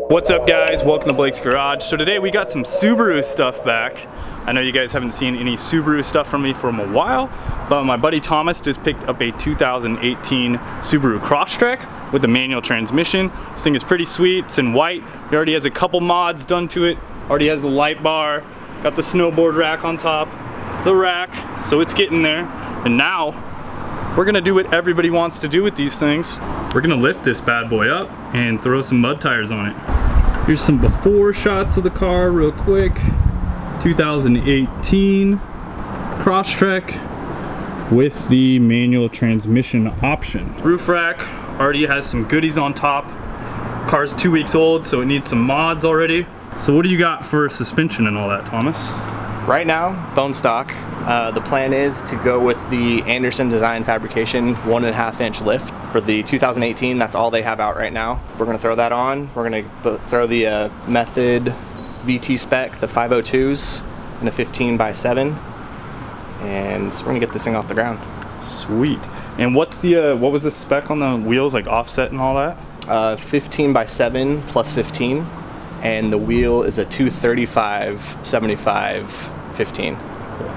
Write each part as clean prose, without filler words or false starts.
What's up guys, welcome to Blake's Garage. So today we got some Subaru stuff back. I know you guys haven't seen any Subaru stuff from me for a while, but my buddy Thomas just picked up a 2018 Subaru Crosstrek with the manual transmission. This thing is pretty sweet, it's in white. He already has a couple mods done to it. Already has the light bar, got the snowboard rack on top, the rack, so it's getting there. And now, we're gonna do what everybody wants to do with these things. We're gonna lift this bad boy up and throw some mud tires on it. Here's some before shots of the car real quick. 2018 Crosstrek with the manual transmission option. Roof rack already has some goodies on top. Car's 2 weeks old, so it needs some mods already. So what do you got for suspension and all that, Thomas? Right now, bone stock. The plan is to go with the Anderson Design Fabrication 1.5 inch lift. For the 2018, that's all they have out right now. We're gonna throw that on. We're gonna throw the Method VT spec, the 502s, in a 15x7. And we're gonna get this thing off the ground. Sweet. And what's the, what was the spec on the wheels, like offset and all that? 15x7 plus 15. And the wheel is a 235, 75, 15. Cool.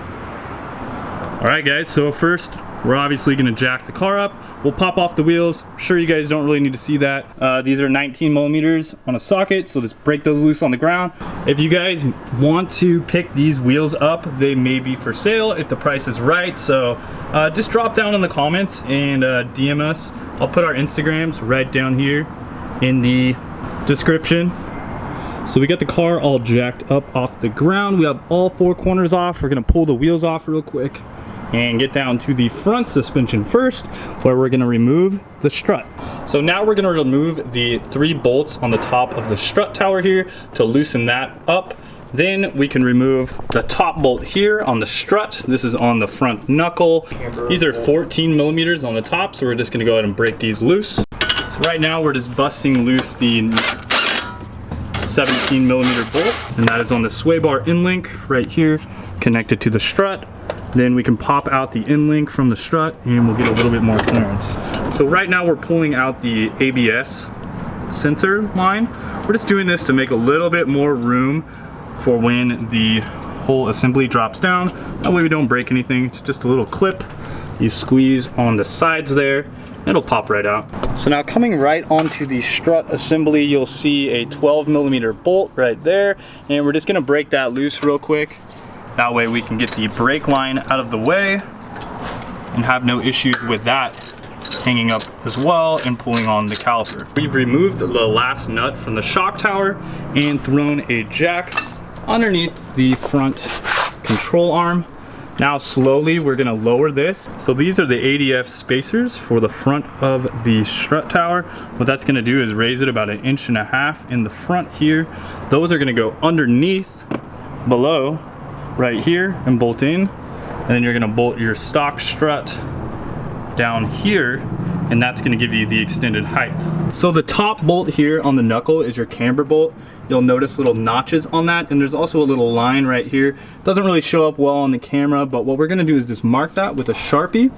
All right guys, so first we're obviously gonna jack the car up. We'll pop off the wheels. I'm sure you guys don't really need to see that. These are 19 millimeters on a socket, so just break those loose on the ground. If you guys want to pick these wheels up, they may be for sale if the price is right. So just drop down in the comments and DM us. I'll put our Instagrams right down here in the description. So we got the car all jacked up off the ground. We have all four corners off. We're gonna pull the wheels off real quick and get down to the front suspension first, where we're gonna remove the strut. So now we're gonna remove the 3 bolts on the top of the strut tower here to loosen that up. Then we can remove the top bolt here on the strut. This is on the front knuckle. These are 14 millimeters on the top, so we're just gonna go ahead and break these loose. So right now we're just busting loose the 17 millimeter bolt, and that is on the sway bar in link right here, connected to the strut. Then we can pop out the in link from the strut and we'll get a little bit more clearance. So right now we're pulling out the ABS sensor line. We're just doing this to make a little bit more room for when the whole assembly drops down. That way we don't break anything. It's just a little clip. You squeeze on the sides there, it'll pop right out. So now coming right onto the strut assembly, you'll see a 12 millimeter bolt right there, and we're just gonna break that loose real quick. That way we can get the brake line out of the way and have no issues with that hanging up as well and pulling on the caliper. We've removed the last nut from the shock tower and thrown a jack underneath the front control arm. Now slowly we're gonna lower this. So these are the ADF spacers for the front of the strut tower. What that's gonna do is raise it about 1.5 inches in the front here. Those are gonna go underneath, below, right here, and bolt in. And then you're gonna bolt your stock strut down here, and that's gonna give you the extended height. So the top bolt here on the knuckle is your camber bolt. You'll notice little notches on that, and there's also a little line right here. Doesn't really show up well on the camera, but what we're gonna do is just mark that with a Sharpie.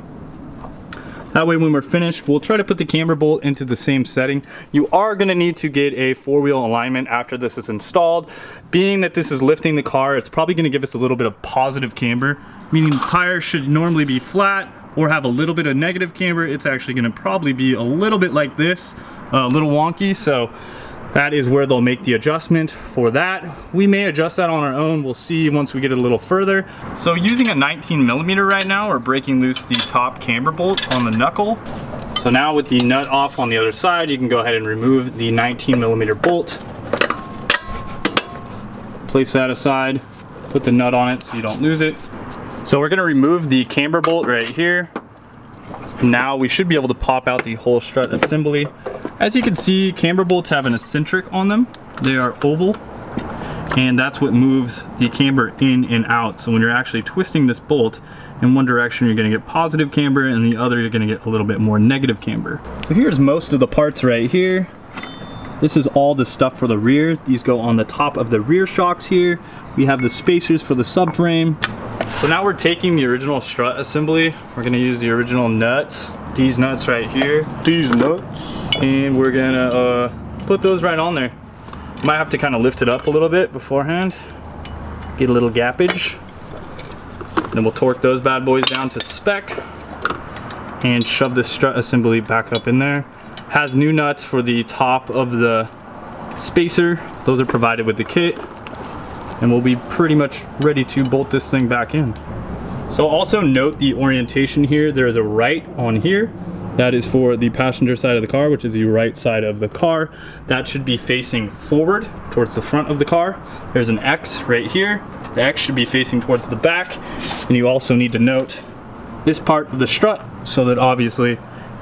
That way when we're finished, we'll try to put the camber bolt into the same setting. You are gonna need to get a 4-wheel alignment after this is installed. Being that this is lifting the car, it's probably gonna give us a little bit of positive camber, meaning the tires should normally be flat or have a little bit of negative camber. It's actually gonna probably be a little bit like this, a little wonky, so that is where they'll make the adjustment for that. We may adjust that on our own. We'll see once we get it a little further. So using a 19 millimeter right now, we're breaking loose the top camber bolt on the knuckle. So now with the nut off on the other side, you can go ahead and remove the 19 millimeter bolt. Place that aside, put the nut on it so you don't lose it. So we're gonna remove the camber bolt right here. Now we should be able to pop out the whole strut assembly. As you can see, camber bolts have an eccentric on them. They are oval, and that's what moves the camber in and out. So when you're actually twisting this bolt in one direction, you're gonna get positive camber, and the other, you're gonna get a little bit more negative camber. So here's most of the parts right here. This is all the stuff for the rear. These go on the top of the rear shocks here. We have the spacers for the subframe. So now we're taking the original strut assembly. We're gonna use the original nuts. These nuts right here. These nuts. And we're gonna put those right on there. Might have to kind of lift it up a little bit beforehand. Get a little gappage. Then we'll torque those bad boys down to spec and shove the strut assembly back up in there. Has new nuts for the top of the spacer. Those are provided with the kit. And we'll be pretty much ready to bolt this thing back in. So also note the orientation here. There is a right on here. That is for the passenger side of the car, which is the right side of the car. That should be facing forward towards the front of the car. There's an X right here. The X should be facing towards the back. And you also need to note this part of the strut so that obviously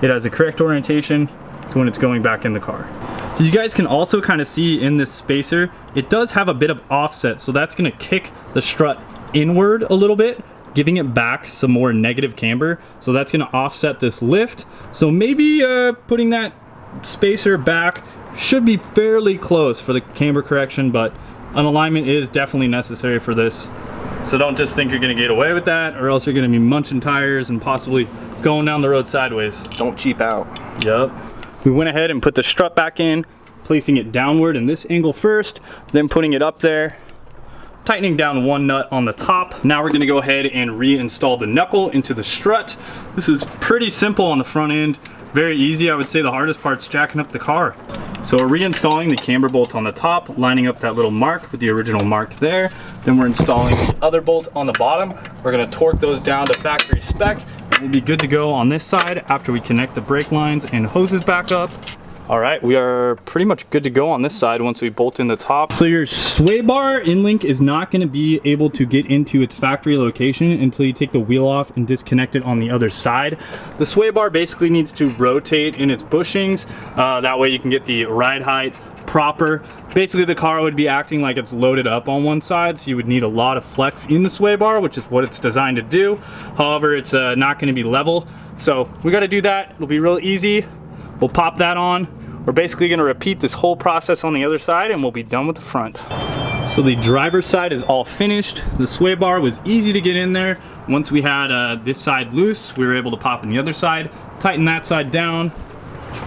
it has the correct orientation to when it's going back in the car. So you guys can also kind of see in this spacer, it does have a bit of offset. So that's gonna kick the strut inward a little bit, giving it back some more negative camber. So that's gonna offset this lift. So maybe putting that spacer back should be fairly close for the camber correction, but an alignment is definitely necessary for this. So don't just think you're gonna get away with that, or else you're gonna be munching tires and possibly going down the road sideways. Don't cheap out. Yup. We went ahead and put the strut back in, placing it downward in this angle first, then putting it up there, tightening down one nut on the top. Now we're gonna go ahead and reinstall the knuckle into the strut. This is pretty simple on the front end, very easy. I would say the hardest part's jacking up the car. So we're reinstalling the camber bolt on the top, lining up that little mark with the original mark there. Then we're installing the other bolt on the bottom. We're gonna torque those down to factory spec. We'll be good to go on this side after we connect the brake lines and hoses back up. All right, we are pretty much good to go on this side once we bolt in the top. So your sway bar in-link is not gonna be able to get into its factory location until you take the wheel off and disconnect it on the other side. The sway bar basically needs to rotate in its bushings. That way you can get the ride height proper. Basically the car would be acting like it's loaded up on one side, so you would need a lot of flex in the sway bar, which is what it's designed to do. However, it's not gonna be level. So we gotta do that. It'll be real easy. We'll pop that on. We're basically gonna repeat this whole process on the other side and we'll be done with the front. So the driver's side is all finished. The sway bar was easy to get in there. Once we had this side loose, we were able to pop in the other side, tighten that side down.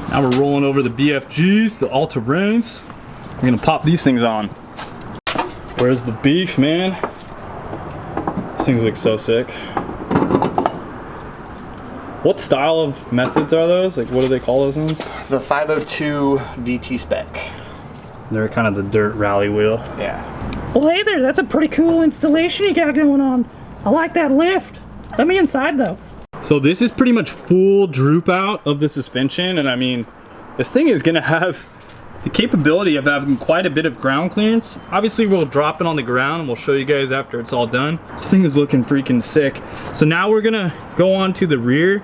Now we're rolling over the BFGs, the all-terrains. We're gonna pop these things on. Where's the beef, man? These things look so sick. What style of methods are those? Like, what do they call those ones? The 502 VT spec. They're kind of the dirt rally wheel. Yeah. Well, hey there, that's a pretty cool installation you got going on. I like that lift. Let me inside though. So this is pretty much full droop out of the suspension, and I mean, this thing is gonna have the capability of having quite a bit of ground clearance. Obviously we'll drop it on the ground and we'll show you guys after it's all done. This thing is looking freaking sick. So now we're gonna go on to the rear.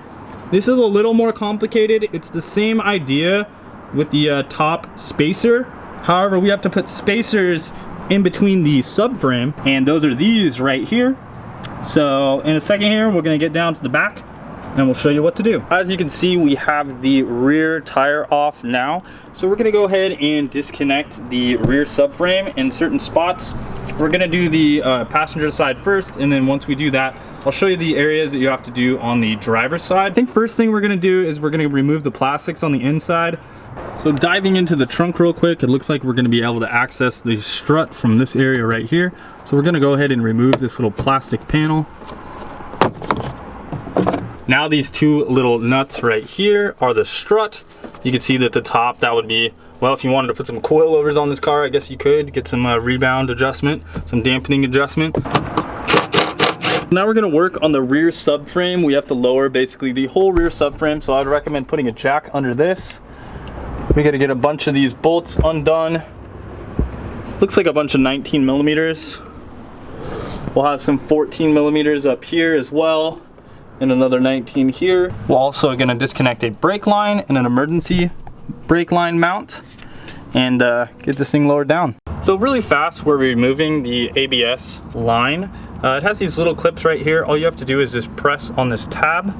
This is a little more complicated. It's the same idea with the top spacer. However, we have to put spacers in between the subframe, and those are these right here. So in a second here, we're gonna get down to the back and we'll show you what to do. As you can see, we have the rear tire off now. So we're gonna go ahead and disconnect the rear subframe in certain spots. We're gonna do the passenger side first, and then once we do that, I'll show you the areas that you have to do on the driver's side. I think first thing we're gonna do is we're gonna remove the plastics on the inside. So diving into the trunk real quick, it looks like we're gonna be able to access the strut from this area right here. So we're gonna go ahead and remove this little plastic panel. Now these two little nuts right here are the strut. You can see that the top, that would be, well, if you wanted to put some coilovers on this car, I guess you could get some rebound adjustment, some dampening adjustment. Now we're gonna work on the rear subframe. We have to lower basically the whole rear subframe, so I'd recommend putting a jack under this. We gotta get a bunch of these bolts undone. Looks like a bunch of 19 millimeters. We'll have some 14 millimeters up here as well, and another 19 here. We're also gonna disconnect a brake line and an emergency brake line mount and get this thing lowered down. So really fast, we're removing the ABS line. It has these little clips right here. All you have to do is just press on this tab.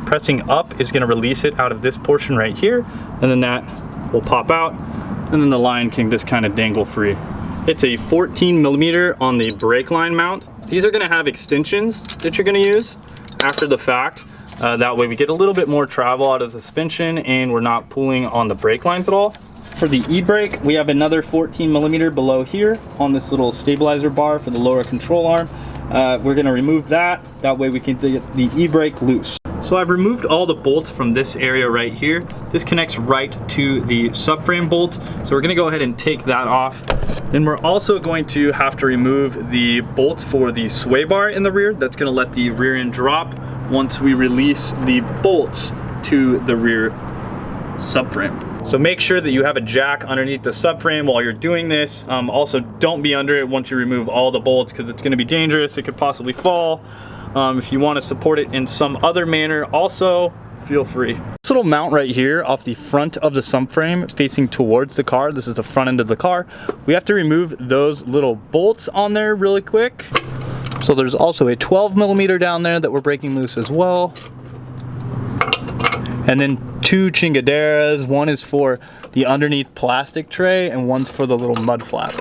Pressing up is gonna release it out of this portion right here, and then that will pop out, and then the line can just kind of dangle free. It's a 14 millimeter on the brake line mount. These are gonna have extensions that you're gonna use after the fact. That way we get a little bit more travel out of the suspension and we're not pulling on the brake lines at all. For the e-brake, we have another 14mm below here on this little stabilizer bar for the lower control arm. We're gonna remove that. That way we can get the e-brake loose. So I've removed all the bolts from this area right here. This connects right to the subframe bolt. So we're gonna go ahead and take that off. Then we're also going to have to remove the bolts for the sway bar in the rear. That's gonna let the rear end drop once we release the bolts to the rear subframe. So make sure that you have a jack underneath the subframe while you're doing this. Also, don't be under it once you remove all the bolts because it's gonna be dangerous. It could possibly fall. If you wanna support it in some other manner, also feel free. This little mount right here off the front of the subframe facing towards the car, this is the front end of the car, we have to remove those little bolts on there really quick. So there's also a 12mm down there that we're breaking loose as well. And then 2 chingaderas. One is for the underneath plastic tray and one's for the little mud flap.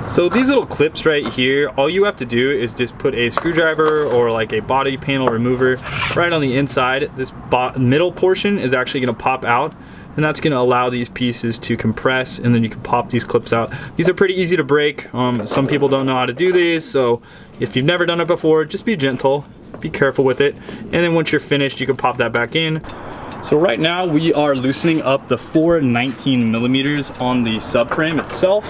So these little clips right here, all you have to do is just put a screwdriver or like a body panel remover right on the inside. This middle portion is actually gonna pop out, and that's gonna allow these pieces to compress, and then you can pop these clips out. These are pretty easy to break. Some people don't know how to do these, so if you've never done it before, just be gentle, be careful with it, and then once you're finished, you can pop that back in. So right now we are loosening up the 4 19mm on the subframe itself.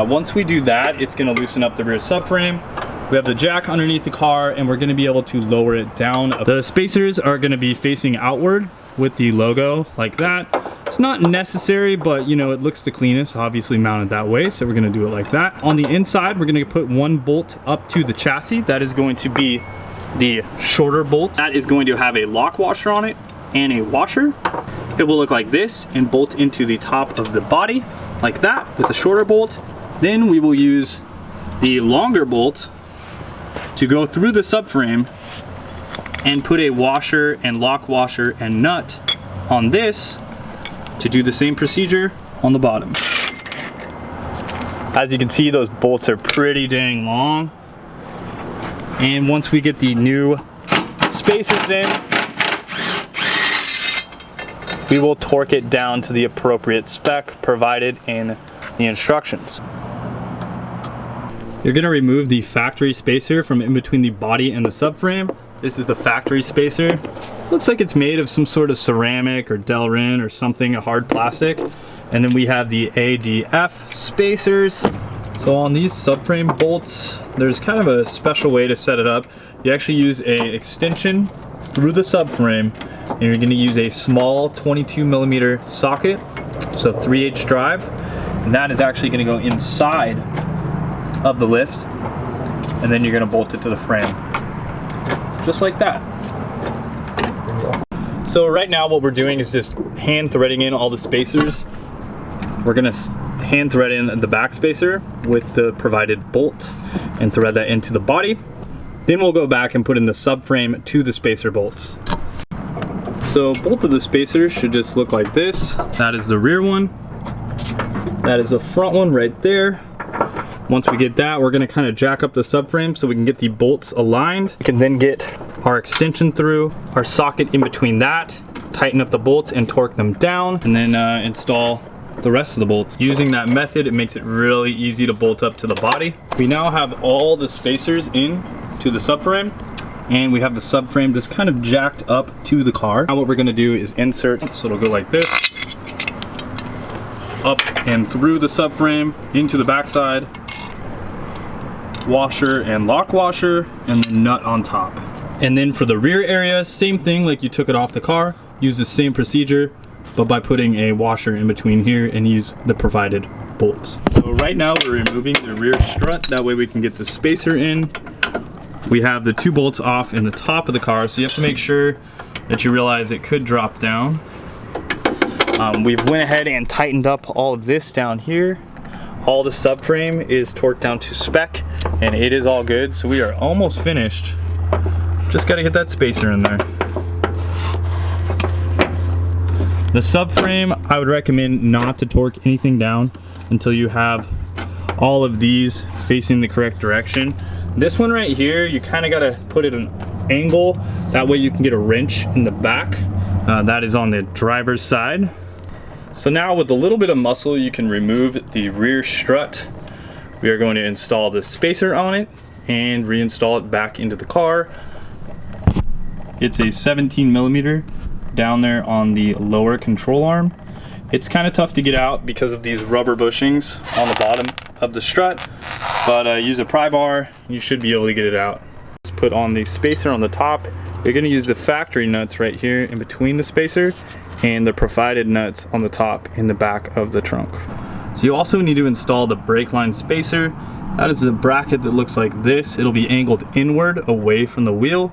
Once we do that, it's gonna loosen up the rear subframe. We have the jack underneath the car and we're gonna be able to lower it down. The spacers are gonna be facing outward with the logo like that. It's not necessary, but you know, it looks the cleanest, obviously mounted that way, so we're gonna do it like that. On the inside, we're gonna put 1 bolt up to the chassis. That is going to be the shorter bolt. That is going to have a lock washer on it and a washer. It will look like this and bolt into the top of the body like that with the shorter bolt. Then we will use the longer bolt to go through the subframe and put a washer and lock washer and nut on this to do the same procedure on the bottom. As you can see, those bolts are pretty dang long. And once we get the new spacers in, we will torque it down to the appropriate spec provided in the instructions. You're gonna remove the factory spacer from in between the body and the subframe. This is the factory spacer. Looks like it's made of some sort of ceramic or Delrin or something, a hard plastic. And then we have the ADF spacers. So on these subframe bolts, there's kind of a special way to set it up. You actually use a extension through the subframe, and you're gonna use a small 22mm socket, so 3/8 drive, and that is actually gonna go inside of the lift, and then you're gonna bolt it to the frame, just like that. So right now what we're doing is just hand threading in all the spacers. We're gonna hand thread in the back spacer with the provided bolt and thread that into the body. Then we'll go back and put in the subframe to the spacer bolts. So both of the spacers should just look like this. That is the rear one. That is the front one right there. Once we get that, we're gonna kind of jack up the subframe so we can get the bolts aligned. We can then get our extension through, our socket in between that, tighten up the bolts and torque them down, and then install the rest of the bolts. Using that method, it makes it really easy to bolt up to the body. We now have all the spacers in to the subframe, and we have the subframe just kind of jacked up to the car. Now what we're gonna do is insert, so it'll go like this, up and through the subframe, into the backside, washer and lock washer, and then nut on top. And then for the rear area, same thing, like you took it off the car, use the same procedure, but by putting a washer in between here and use the provided bolts. So right now we're removing the rear strut, that way we can get the spacer in. We have the 2 bolts off in the top of the car, so you have to make sure that you realize it could drop down. We've went ahead and tightened up all of this down here. All the subframe is torqued down to spec, and it is all good, so we are almost finished. Just gotta get that spacer in there. The subframe, I would recommend not to torque anything down until you have all of these facing the correct direction. This one right here, you kind of got to put it an angle, that way you can get a wrench in the back. That is on the driver's side. So now with a little bit of muscle, you can remove the rear strut. We are going to install the spacer on it and reinstall it back into the car. It's a 17mm down there on the lower control arm. It's kind of tough to get out because of these rubber bushings on the bottom of the strut, but use a pry bar, you should be able to get it out. Let's put on the spacer on the top. You're going to use the factory nuts right here in between the spacer and the provided nuts on the top in the back of the trunk. So you also need to install the brake line spacer. That is a bracket that looks like this. It'll be angled inward away from the wheel.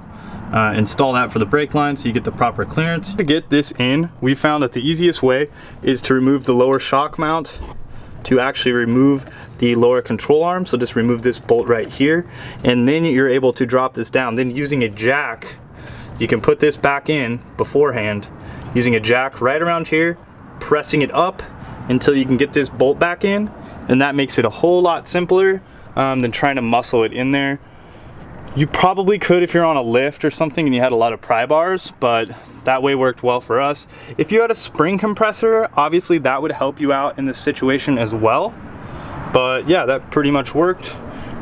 Install that for the brake line so you get the proper clearance. To get this in, we found that the easiest way is to remove the lower shock mount to actually remove the lower control arm. So just remove this bolt right here, and then you're able to drop this down. Then using a jack, you can put this back in beforehand, using a jack right around here, pressing it up until you can get this bolt back in, and that makes it a whole lot simpler than trying to muscle it in there. You probably could if you're on a lift or something and you had a lot of pry bars, but that way worked well for us. If you had a spring compressor, obviously that would help you out in this situation as well. But yeah, that pretty much worked.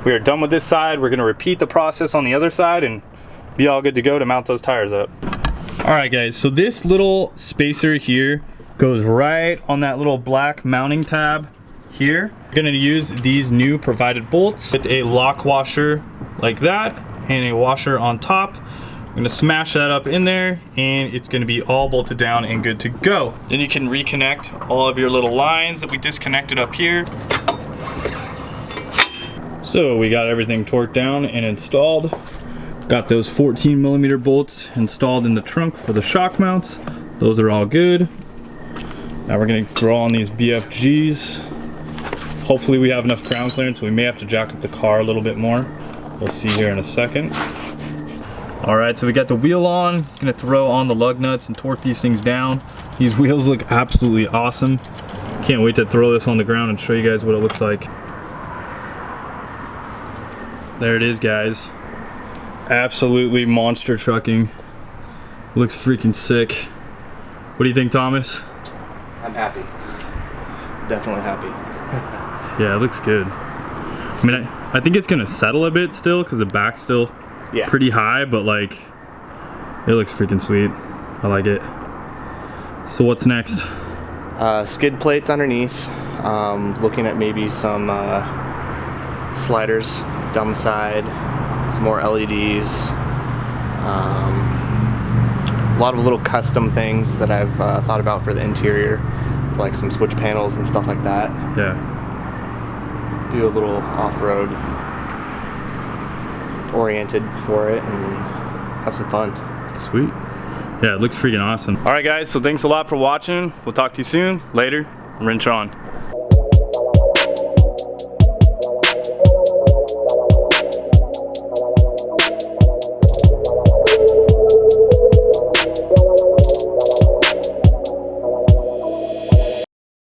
We are done with this side. We're gonna repeat the process on the other side and be all good to go to mount those tires up. All right guys, so this little spacer here goes right on that little black mounting tab here. We're gonna use these new provided bolts with a lock washer like that and a washer on top. I'm gonna smash that up in there and it's gonna be all bolted down and good to go. Then you can reconnect all of your little lines that we disconnected up here. So we got everything torqued down and installed. Got those 14mm bolts installed in the trunk for the shock mounts. Those are all good. Now we're gonna throw on these BFGs. Hopefully we have enough ground clearance. We may have to jack up the car a little bit more. We'll see here in a second. All right, so we got the wheel on. Gonna throw on the lug nuts and torque these things down. These wheels look absolutely awesome. Can't wait to throw this on the ground and show you guys what it looks like. There it is, guys. Absolutely monster trucking. Looks freaking sick. What do you think, Thomas? I'm happy. Definitely happy. Yeah, it looks good. I mean, I think it's gonna settle a bit still because the back's still pretty high, but like, it looks freaking sweet. I like it. So what's next? Skid plates underneath. Looking at maybe some sliders down the side, some more LEDs. A lot of little custom things that I've thought about for the interior, like some switch panels and stuff like that. Yeah. Do a little off-road oriented for it and have some fun. Sweet. Yeah, it looks freaking awesome. All right guys, so thanks a lot for watching. We'll talk to you soon. Later. Wrench on.